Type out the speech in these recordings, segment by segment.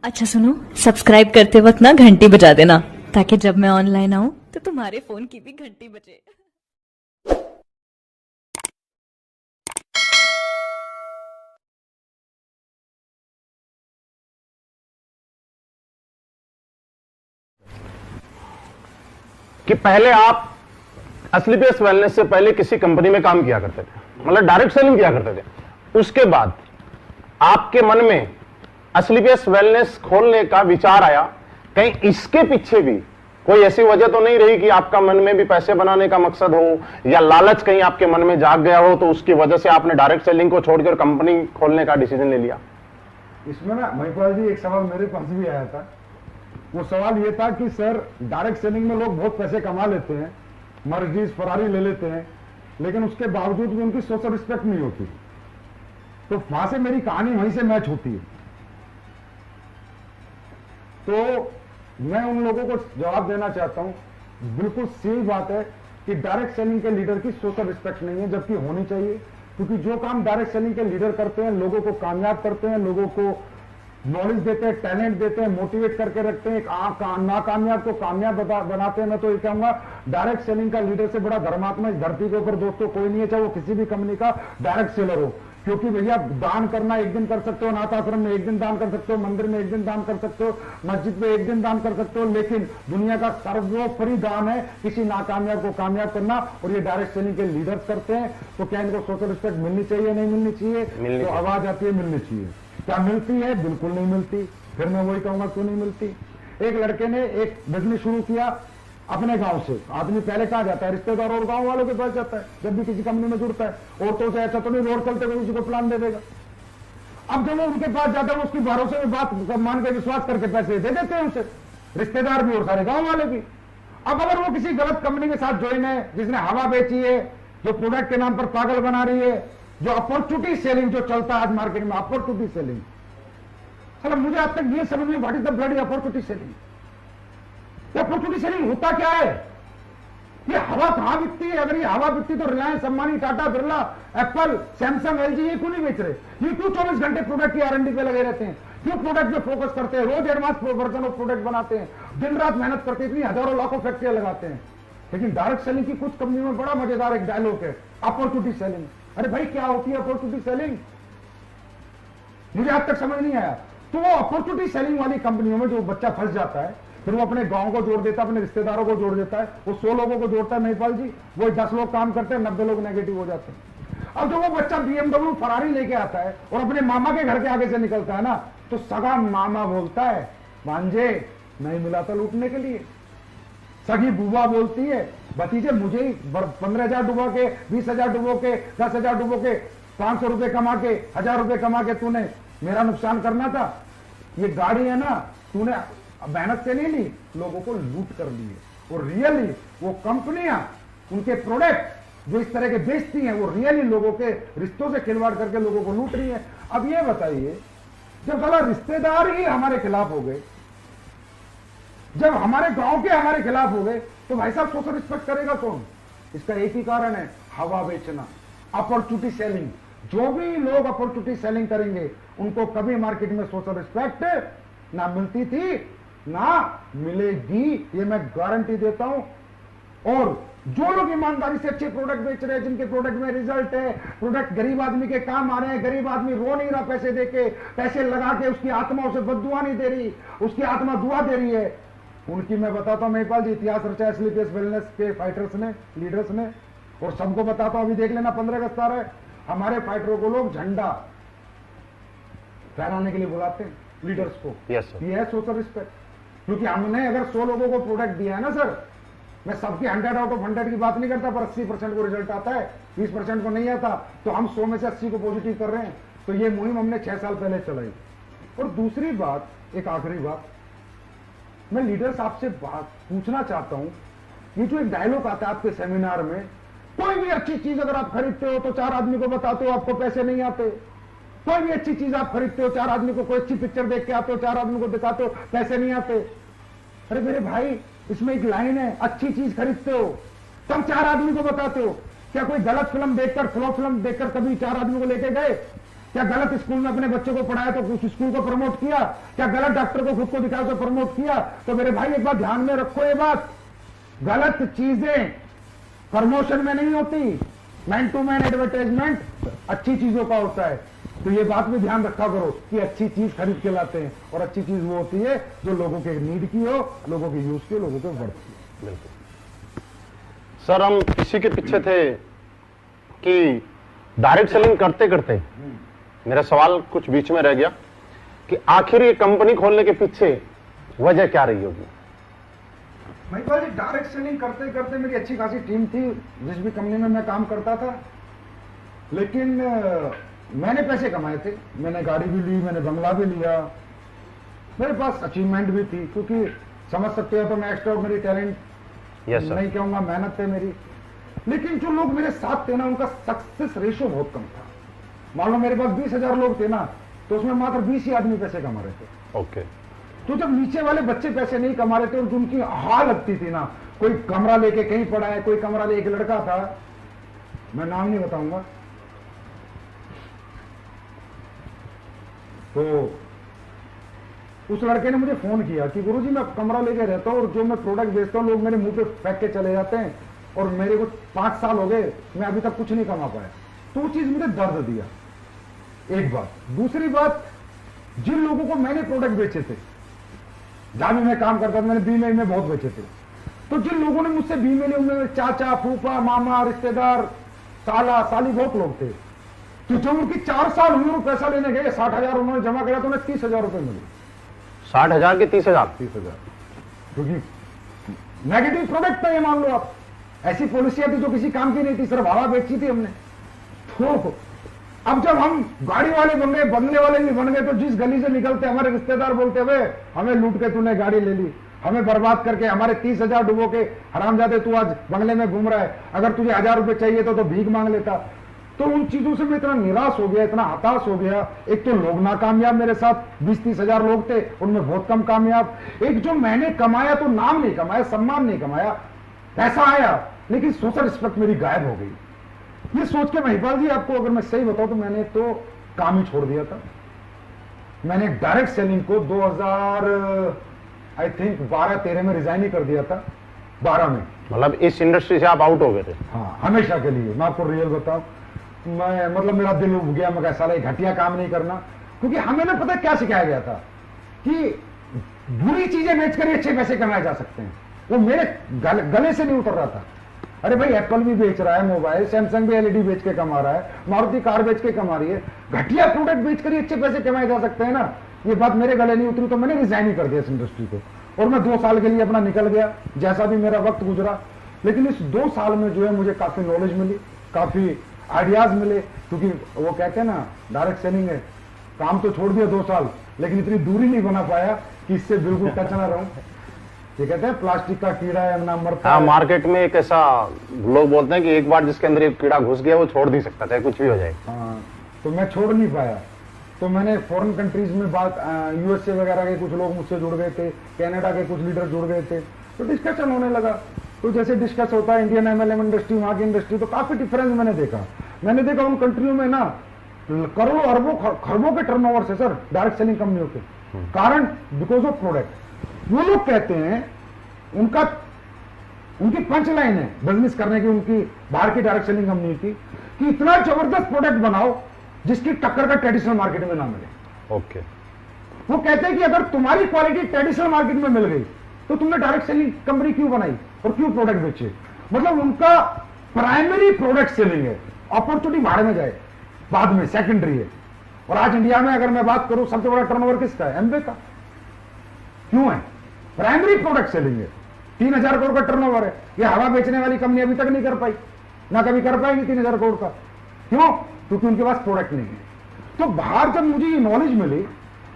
अच्छा सुनो, सब्सक्राइब करते वक्त ना घंटी बजा देना ताकि जब मैं ऑनलाइन आऊं तो तुम्हारे फोन की भी घंटी बजे। कि पहले आप असलीपियस वेलनेस से पहले किसी कंपनी में काम किया करते थे, मतलब डायरेक्ट सेलिंग किया करते थे। उसके बाद आपके मन में असलीपियस वेलनेस खोलने का विचार आया, कहीं इसके पीछे भी कोई ऐसी वजह तो नहीं रही कि आपका मन में भी पैसे बनाने का मकसद हो या लालच कहीं आपके मन में जाग गया हो, तो उसकी वजह से आपने डायरेक्ट सेलिंग को छोड़कर कंपनी खोलने का डिसीजन ले लिया? इसमें ना महिपाल जी, एक सवाल मेरे पास भी आया था। वो सवाल ये था कि सर, डायरेक्ट सेलिंग में लोग बहुत पैसे कमा लेते हैं, मर्जीज फरारी ले लेते हैं, लेकिन उसके बावजूद भी उनकी सोशल रिस्पेक्ट नहीं होती। तो वहां से मेरी कहानी वहीं से मैच होती है। तो मैं उन लोगों को जवाब देना चाहता हूं, बिल्कुल सही बात है कि डायरेक्ट सेलिंग के लीडर की सोशल रिस्पेक्ट नहीं है, जबकि होनी चाहिए। क्योंकि जो काम डायरेक्ट सेलिंग के लीडर करते हैं, लोगों को कामयाब करते हैं, लोगों को नॉलेज देते हैं, टैलेंट देते हैं, मोटिवेट करके रखते हैं, नाकामयाब को कामयाब बनाते हैं। मैं तो ये कहूंगा, डायरेक्ट सेलिंग का लीडर से बड़ा धर्मात्मा इस धरती के ऊपर दोस्तों कोई नहीं है, चाहे वो किसी भी कंपनी का डायरेक्ट सेलर हो। क्योंकि भैया, दान करना एक दिन कर सकते हो, अनाथ आश्रम में एक दिन दान कर सकते हो, मंदिर में एक दिन दान कर सकते हो, मस्जिद में एक दिन दान कर सकते हो, लेकिन दुनिया का सर्वोपरि दान है किसी नाकामयाब को कामयाब करना, और ये डायरेक्ट सेलिंग के लीडर्स करते हैं। तो क्या इनको सोशल रिस्पेक्ट मिलनी चाहिए, नहीं मिलनी चाहिए? तो आवाज आती है, मिलनी चाहिए। क्या मिलती है? बिल्कुल नहीं मिलती। फिर मैं वही कहूंगा, क्यों नहीं मिलती? एक लड़के ने एक बिजनेस शुरू किया अपने गांव से। आदमी पहले कहां जाता है? रिश्तेदार और गांव वालों के पास जाता है जब भी किसी कंपनी में जुड़ता है। और तो ऐसा तो नहीं रोड चलते हुए किसी को प्लान दे देगा। अब जब वो उनके पास जाता है, उसकी भरोसे में बात मान के विश्वास करके पैसे दे देते हैं उसे, रिश्तेदार भी और सारे गांव वाले भी। अब अगर वो किसी गलत कंपनी के साथ ज्वाइन है, जिसने हवा बेची है, जो प्रोडक्ट के नाम पर पागल बना रही है, जो अपॉर्चुनिटी सेलिंग जो चलता है आज मार्केट में, अपॉर्चुनिटी सेलिंग, चलो मुझे आज तक ये समझ में, what is the bloody opportunity selling? Opportunity selling होता क्या है? ये हवा कहां बिकती है? अगर ये हवा बिकती तो Reliance, Ambani, Tata, Birla, Apple, Samsung, LG ये क्यों नहीं बेच रहे? ये क्यों 24 घंटे प्रोडक्ट की आर&डी पे लगे रहते हैं? क्यों प्रोडक्ट पे फोकस करते हैं? रोज एडवांस वर्जन ऑफ प्रोडक्ट बनाते हैं, दिन रात मेहनत करते हैं, इतनी हजारों लाखों फैक्ट्रियां लगाते हैं। लेकिन डायरेक्ट सेलिंग की कुछ कंपनियों में बड़ा मजेदार एक डायलॉग है, अपॉर्चुनिटी सेलिंग। अरे भाई, क्या होती है अपॉर्चुनिटी सेलिंग? मुझे आज तक समझ नहीं आया। तो वो अपॉर्चुनिटी सेलिंग वाली कंपनियों में जो बच्चा फंस जाता है, फिर वो अपने गांव को जोड़ देता है, अपने रिश्तेदारों को जोड़ देता है, वो 100 लोगों को जोड़ता है महिपाल जी, वो 10 लोग काम करते हैं, 90 लोग नेगेटिव हो जाते हैं। अब जब वो बच्चा BMW फरारी लेके आता है और अपने मामा के घर के आगे से निकलता है ना, तो सगा मामा बोलता है, भांजे नहीं मिला था लूटने के लिए। सगी बुआ बोलती है, भतीजे मुझे 15,000 डुबो के, 20,000 डुबो के, 10,000 डुबो के, 500 रुपए कमा के, 1,000 रुपए कमा के तूने मेरा नुकसान करना था। ये गाड़ी है ना, तूने मेहनत से नहीं ली, लोगों को लूट कर लिए। और रियली वो कंपनियां, उनके प्रोडक्ट जो इस तरह के बेचती हैं, वो रियली लोगों के रिश्तों से खिलवाड़ करके लोगों को लूट रही है। अब ये बताइए, जब साला रिश्तेदार ही हमारे खिलाफ हो गए, जब हमारे गांव के हमारे खिलाफ हो गए, तो भाई साहब सोशल रिस्पेक्ट करेगा कौन? इसका एक ही कारण है, हवा बेचना, अपॉर्चुनिटी सेलिंग। जो भी लोग अपॉर्चुनिटी सेलिंग करेंगे, उनको कभी मार्केट में सोशल रिस्पेक्ट ना मिलती थी, ना मिलेगी, ये मैं गारंटी देता हूं। और जो लोग ईमानदारी से अच्छे प्रोडक्ट बेच रहे हैं, जिनके प्रोडक्ट में रिजल्ट है, प्रोडक्ट गरीब आदमी के काम आ रहे हैं, गरीब आदमी रो नहीं रहा पैसे देके, पैसे लगा के उसकी आत्मा उसे बद्दुआ नहीं दे रही, उसकी आत्मा दुआ दे रही है, उनकी मैं बताता हूं महिपाल जी, इतिहास रचा है स्लीपियस वेलनेस के फाइटर्स ने, लीडर्स ने। और सबको बताता हूं, अभी देख लेना 15 अगस्त आ रहा है, हमारे फाइटरों को लोग झंडा फहराने के लिए बुलाते हैं, लीडर्स को। Yes sir. ये है सोशल रिस्पेक्ट। क्योंकि हमने अगर 100 लोगों को प्रोडक्ट दिया है ना सर, मैं सबकी 100 आउट ऑफ 100 की बात नहीं करता, पर 80% को रिजल्ट आता है, 20% को नहीं आता, तो हम 100 में से 80 को पॉजिटिव कर रहे हैं। तो ये मुहिम हमने 6 साल पहले चलाई। और दूसरी बात, एक आखिरी बात, मैं लीडर्स आपसे बात पूछना चाहता हूं, ये जो एक डायलॉग आता है आपके सेमिनार में, कोई भी अच्छी चीज अगर आप खरीदते हो तो 4 आदमी को बताते हो, आपको पैसे नहीं आते। कोई भी अच्छी चीज आप खरीदते हो, 4 आदमी को, कोई अच्छी पिक्चर देख के आते हो, 4 आदमी को दिखाते हो, पैसे नहीं आते। अरे मेरे भाई, इसमें एक लाइन है, अच्छी चीज खरीदते हो तब 4 आदमी को बताते हो। क्या कोई गलत फिल्म देखकर, फ्लॉप फिल्म देखकर कभी 4 आदमी को लेके गए? क्या गलत स्कूल में अपने बच्चों को पढ़ाया तो उस स्कूल को प्रमोट किया? क्या गलत डॉक्टर को खुद को दिखाया तो प्रमोट किया? तो मेरे भाई एक बात ध्यान में रखो, ये बात, गलत चीजें प्रमोशन में नहीं होती। मैन टू मैन एडवर्टाइजमेंट अच्छी चीजों का होता है। तो ये बात भी ध्यान रखा करो कि अच्छी चीज खरीद के लाते हैं, और अच्छी चीज वो होती है जो लोगों के नीड की हो, लोगों के यूज की हो, लोगों के वर्थ की हो। बिल्कुल सर, हम इसी के पीछे थे कि डायरेक्ट सेलिंग करते करते मेरा सवाल कुछ बीच में रह गया कि आखिर ये कंपनी खोलने के पीछे वजह क्या रही होगी? महिपाल जी, डायरेक्ट सेलिंग करते करते मेरी अच्छी खासी टीम थी जिस भी कंपनी में मैं काम करता था, लेकिन मैंने पैसे कमाए थे, मैंने गाड़ी भी ली, मैंने बंगला भी लिया, मेरे पास अचीवमेंट भी थी, क्योंकि समझ सकते हो तो मैं एक्स्ट्राऑर्डिनरी टैलेंट नहीं कहूंगा, मेहनत है मेरी। लेकिन जो लोग मेरे साथ थे ना, उनका सक्सेस रेशियो बहुत कम था। मान लो मेरे पास 20,000 लोग थे ना, तो उसमें मात्र 20 ही आदमी पैसे कमा रहे थे। ओके। तो जब नीचे वाले बच्चे पैसे नहीं कमा रहे थे और उनकी हाल लगती थी ना, कोई कमरा लेके कहीं पड़ा है, कोई कमरा ले, एक लड़का था, मैं नाम नहीं बताऊंगा, तो उस लड़के ने मुझे फोन किया कि गुरुजी मैं कमरा लेके रहता हूं और जो मैं प्रोडक्ट बेचता हूं लोग मेरे मुंह पे फेंक के चले जाते हैं, और मेरे को 5 साल हो गए, मैं अभी तक कुछ नहीं कमा पाया। तो वो चीज मुझे दर्द दिया, एक बात। दूसरी बात, जिन लोगों को मैंने प्रोडक्ट बेचे थे, जहां भी मैं काम करता था, मैंने बीमेल में बहुत बेचे थे, तो जिन लोगों ने मुझसे बीमेल, उनमें चाचा, फूफा, मामा, रिश्तेदार, साला, साली, बहुत लोग थे। तो जब उनकी 4 साल हुए और पैसा लेने गए, 60,000 उन्होंने जमा किया, तो उन्हें 30,000 रुपए मिले। 60,000 के 30,000? 30,000, क्योंकि नेगेटिव प्रोडक्ट था ये, मान लो आप। ऐसी पॉलिसियां थी जो किसी काम की नहीं थी, सिर्फ हवा बेची थी हमने। तो अब जब हम गाड़ी वाले बन गए, बंगले वाले भी बन गए, तो जिस गली से निकलते हमारे रिश्तेदार बोलते हुए, हमें लूट के तूने गाड़ी ले ली, हमें बर्बाद करके हमारे 30,000 डुबो के, हरामजादे तू आज बंगले में घूम रहा है, अगर तुझे 1,000 रुपए चाहिए तो भीख मांग लेता। तो उन चीजों से मैं इतना निराश हो गया, इतना हताश हो गया। एक तो लोग नाकामयाब, मेरे साथ 20-30,000 लोग थे, उनमें बहुत कम कामयाब। एक जो मैंने कमाया, तो नाम नहीं कमाया, सम्मान नहीं कमाया, पैसा आया, लेकिन सोशल रिस्पेक्ट मेरी गायब हो गई। ये सोच के महिपाल जी, आपको अगर मैं सही बताऊं तो मैंने तो काम ही छोड़ दिया था। मैंने डायरेक्ट सेलिंग को 2000 आई थिंक 12-13 में रिजाइन ही कर दिया था, 12 में। मतलब इस इंडस्ट्री से आप आउट हो गए थे? हाँ, हमेशा के लिए। मैं आपको रियल बताऊं, मैं मतलब मेरा दिल उब गया, मैं साला घटिया काम नहीं करना, क्योंकि हमें ना पता क्या सिखाया गया था कि बुरी चीजें बेचकर ही अच्छे पैसे कमाए जा सकते हैं। वो मेरे गले से नहीं उतर रहा था। अरे भाई, एप्पल भी बेच रहा है मोबाइल, सैमसंग भी एलईडी बेच के कमा रहा है, मारुति कार बेच के कमा रही है, घटिया प्रोडक्ट बेचकर ही अच्छे पैसे कमाए जा सकते हैं ना। ये बात मेरे गले नहीं उतरी, तो मैंने रिजाइन ही कर दिया इस इंडस्ट्री को, और मैं 2 साल के लिए अपना निकल गया, जैसा भी मेरा वक्त गुजरा। लेकिन इस 2 साल में जो है मुझे काफी नॉलेज मिली, काफी आइडियाज मिले, क्योंकि वो कहते हैं ना, डायरेक्ट सेलिंग है, काम तो छोड़ दिया 2 साल, लेकिन इतनी दूरी नहीं बना पाया कि इससे बिल्कुल टच ना रहूं। ये कहते हैं प्लास्टिक का कीड़ा है ना मरता। हाँ, मार्केट में एक ऐसा लोग बोलते हैं कि एक बार जिसके अंदर एक कीड़ा घुस गया वो छोड़ नहीं सकता, चाहे कुछ भी हो जाए। हाँ, तो मैं छोड़ नहीं पाया। तो मैंने फॉरेन कंट्रीज में बात, यूएसए वगैरह के कुछ लोग मुझसे जुड़ गए थे, कनाडा के कुछ लीडर जुड़ गए थे, तो डिस्कशन होने लगा। तो जैसे डिस्कस होता है इंडियन एमएलएम इंडस्ट्री, वहां की इंडस्ट्री, तो काफी डिफरेंस मैंने देखा उन कंट्रियों में ना करोड़ों अरबों खरबों के टर्नओवर से सर डायरेक्ट सेलिंग कंपनियों के कारण, बिकॉज ऑफ प्रोडक्ट। वो लोग कहते हैं, उनकी पंच लाइन है बिजनेस करने की, उनकी बाहर की डायरेक्ट सेलिंग कंपनी की, कि इतना जबरदस्त प्रोडक्ट बनाओ जिसकी टक्कर का ट्रेडिशनल मार्केट में ना मिले। ओके। वो कहते हैं कि अगर तुम्हारी क्वालिटी ट्रेडिशनल मार्केट में मिल गई तो तुमने डायरेक्ट सेलिंग कंपनी क्यों बनाई और क्यों प्रोडक्ट बेचे। मतलब उनका प्राइमरी प्रोडक्ट सेलिंग है, अपॉर्चुनिटी भाड़ में जाए बाद में सेकेंडरी है। और आज इंडिया में अगर मैं बात करूं, सबसे बड़ा टर्नओवर किसका है? एमवे का। क्यों है? प्राइमरी प्रोडक्ट सेलिंग है। 3,000 करोड़ का टर्नओवर है। ये हवा बेचने वाली कंपनी अभी तक नहीं कर पाई, ना कभी कर पाएंगी 3,000 करोड़ का। क्यों? क्योंकि उनके पास प्रोडक्ट नहीं है। तो बाहर जब मुझे ये नॉलेज मिली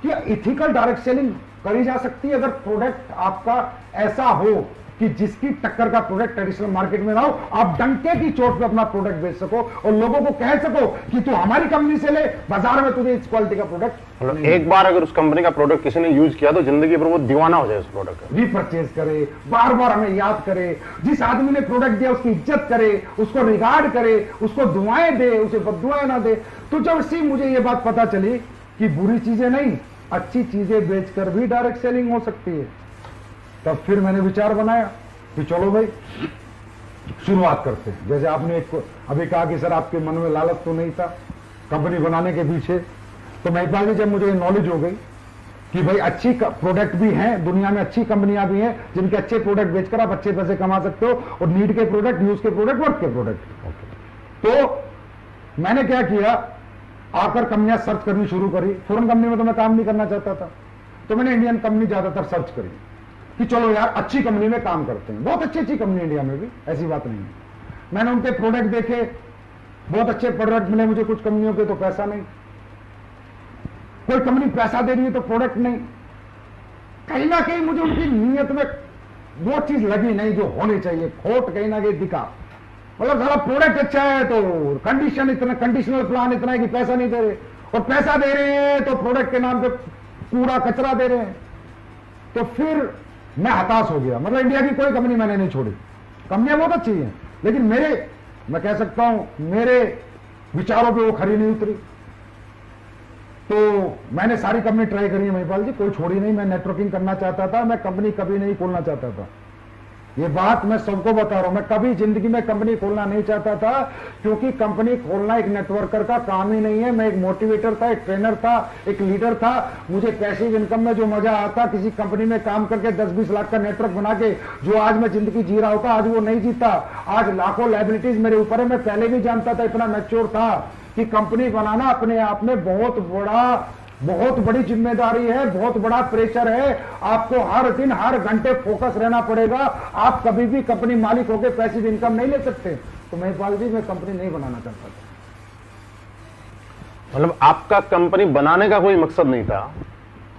कि इथिकल डायरेक्ट सेलिंग करी जा सकती है अगर प्रोडक्ट आपका ऐसा हो कि जिसकी टक्कर का प्रोडक्ट ट्रेडिशनल मार्केट में ना हो, आप डंके की चोट पे अपना प्रोडक्ट बेच सको और लोगों को कह सको कि तू हमारी कंपनी से ले, बाजार में तुझे इस क्वालिटी का प्रोडक्ट मतलब एक बार अगर उस कंपनी का प्रोडक्ट किसी ने यूज किया तो जिंदगी भर वो दीवाना हो जाए उस प्रोडक्ट का। रीपरचेज करे, बार बार हमें याद करे, जिस आदमी ने प्रोडक्ट दिया उसकी इज्जत करे, उसको रिगार्ड करे, उसको दुआएं दे, उसे बददुआएं ना दे। तो जब से मुझे ये बात पता चली कि बुरी चीजें नहीं, अच्छी चीजें बेचकर भी डायरेक्ट सेलिंग हो सकती है, तब फिर मैंने विचार बनाया कि चलो भाई शुरुआत करते हैं। जैसे आपने एक अभी कहा कि सर आपके मन में लालच तो नहीं था कंपनी बनाने के पीछे, तो महिपाल जी जब मुझे नॉलेज हो गई कि भाई अच्छी प्रोडक्ट भी हैं, दुनिया में अच्छी कंपनियां भी हैं जिनके अच्छे प्रोडक्ट बेचकर आप अच्छे पैसे कमा सकते हो, और नीड के प्रोडक्ट, यूज के प्रोडक्ट, वर्क के प्रोडक्ट। तो मैंने क्या किया, आकर कंपनियां सर्च करनी शुरू करी। फॉरेन कंपनी में तो मैं काम नहीं करना चाहता था, तो मैंने इंडियन कंपनी ज्यादातर सर्च करी कि चलो यार अच्छी कंपनी में काम करते हैं। बहुत अच्छी अच्छी कंपनी इंडिया में भी, ऐसी बात नहीं है। मैंने उनके प्रोडक्ट देखे, बहुत अच्छे प्रोडक्ट मिले मुझे कुछ कंपनियों के, तो पैसा नहीं। कोई कंपनी पैसा दे रही है तो प्रोडक्ट नहीं। कहीं ना कहीं मुझे उनकी नीयत में वो चीज लगी नहीं जो होनी चाहिए, खोट कहीं ना कहीं दिखा। मतलब सारा प्रोडक्ट अच्छा है तो कंडीशन इतना, कंडीशनल प्लान इतना है कि पैसा नहीं दे रहे, और पैसा दे रहे हैं तो प्रोडक्ट के नाम पे पूरा कचरा दे रहे हैं। तो फिर मैं हताश हो गया। मतलब इंडिया की कोई कंपनी मैंने नहीं छोड़ी, कंपनियां बहुत अच्छी हैं, लेकिन मैं कह सकता हूं मेरे विचारों पे वो खरी नहीं उतरी। तो मैंने सारी कंपनी ट्राई करी है महिपाल जी, कोई छोड़ी नहीं। मैं नेटवर्किंग करना चाहता था, मैं कंपनी कभी नहीं खोलना चाहता था। ये बात मैं सबको बता रहा हूं, मैं कभी जिंदगी में कंपनी खोलना नहीं चाहता था, क्योंकि कंपनी खोलना एक नेटवर्कर का काम ही नहीं है। मैं एक मोटिवेटर था, एक ट्रेनर था, एक लीडर था। मुझे पैसिव इनकम में जो मजा आता, किसी कंपनी में काम करके 10-20 लाख का नेटवर्क बना के जो आज मैं जिंदगी जी रहा होता, आज वो नहीं जीता। आज लाखों लायबिलिटीज मेरे ऊपर है। मैं पहले भी जानता था, इतना मैच्योर था कि कंपनी बनाना अपने आप में बहुत बड़ी जिम्मेदारी है, बहुत बड़ा प्रेशर है। आपको हर दिन हर घंटे फोकस रहना पड़ेगा। आप कभी भी कंपनी मालिक होकर पैसिव इनकम नहीं ले सकते। तो महिपाल जी मैं कंपनी नहीं बनाना चाहता था। मतलब आपका कंपनी बनाने का कोई मकसद नहीं था?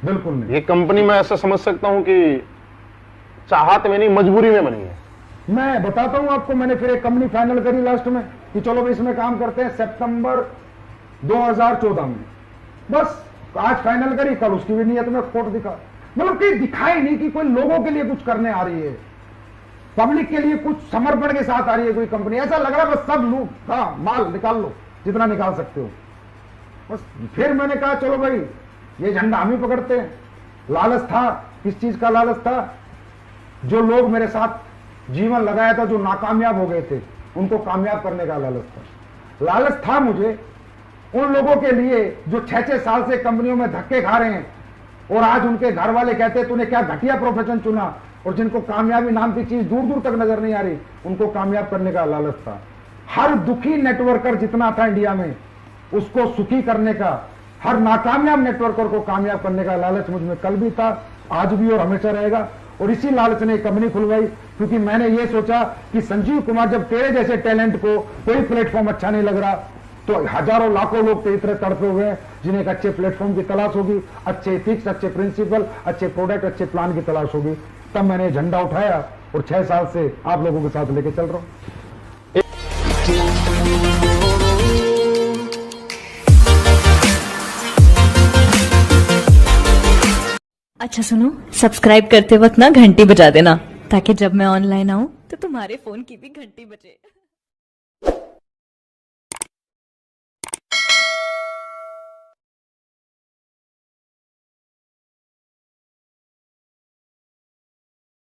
बिल्कुल नहीं। ये कंपनी मैं ऐसा समझ सकता हूं कि चाहत में नहीं, मजबूरी में बनी है। मैं बताता हूं आपको, मैंने फिर एक कंपनी फाइनल करी लास्ट में कि चलो भाई इसमें काम करते हैं, सितंबर 2014 में। बस आज फाइनल करी, कल उसकी भी नियत में खोट दिखा। मतलब कि दिखाई नहीं कि कोई लोगों के लिए कुछ करने आ रही है, पब्लिक के लिए कुछ समर्पण के साथ आ रही है कोई कंपनी। ऐसा लग रहा है बस सब लूट का माल निकाल लो जितना निकाल सकते हो। बस फिर मैंने कहा चलो भाई ये झंडा हम ही पकड़ते हैं। लालच था, किस चीज का लालच था? जो लोग मेरे साथ जीवन लगाया था, जो नाकामयाब हो गए थे, उनको कामयाब करने का लालच था। लालच था मुझे उन लोगों के लिए जो 6-6 साल से कंपनियों में धक्के खा रहे हैं, और आज उनके घर वाले कहते हैं तूने क्या घटिया प्रोफेशन चुना, और जिनको कामयाबी नाम की चीज दूर दूर तक नजर नहीं आ रही, उनको कामयाब करने का लालच था। हर दुखी नेटवर्कर जितना था इंडिया में, उसको सुखी करने का, हर नाकामयाब नेटवर्कर को कामयाब करने का लालच मुझ में कल भी था, आज भी और हमेशा रहेगा। और इसी लालच ने कंपनी खुलवाई, क्योंकि मैंने ये सोचा कि संजीव कुमार, जब तेरे जैसे टैलेंट को कोई प्लेटफॉर्म अच्छा नहीं लग रहा, तो हजारों लाखों लोग तेरी तरह तड़पे हुए हैं जिन्हें एक अच्छे प्लेटफॉर्म की तलाश होगी, अच्छे एथिक्स, अच्छे प्रिंसिपल, अच्छे प्रोडक्ट, अच्छे प्लान की तलाश होगी। तब मैंने झंडा उठाया और 6 साल से आप लोगों के साथ लेके चल रहा हूं। अच्छा सुनो, सब्सक्राइब करते वक्त ना घंटी बजा देना, ताकि जब मैं ऑनलाइन आऊं तो तुम्हारे फोन की भी घंटी बजे।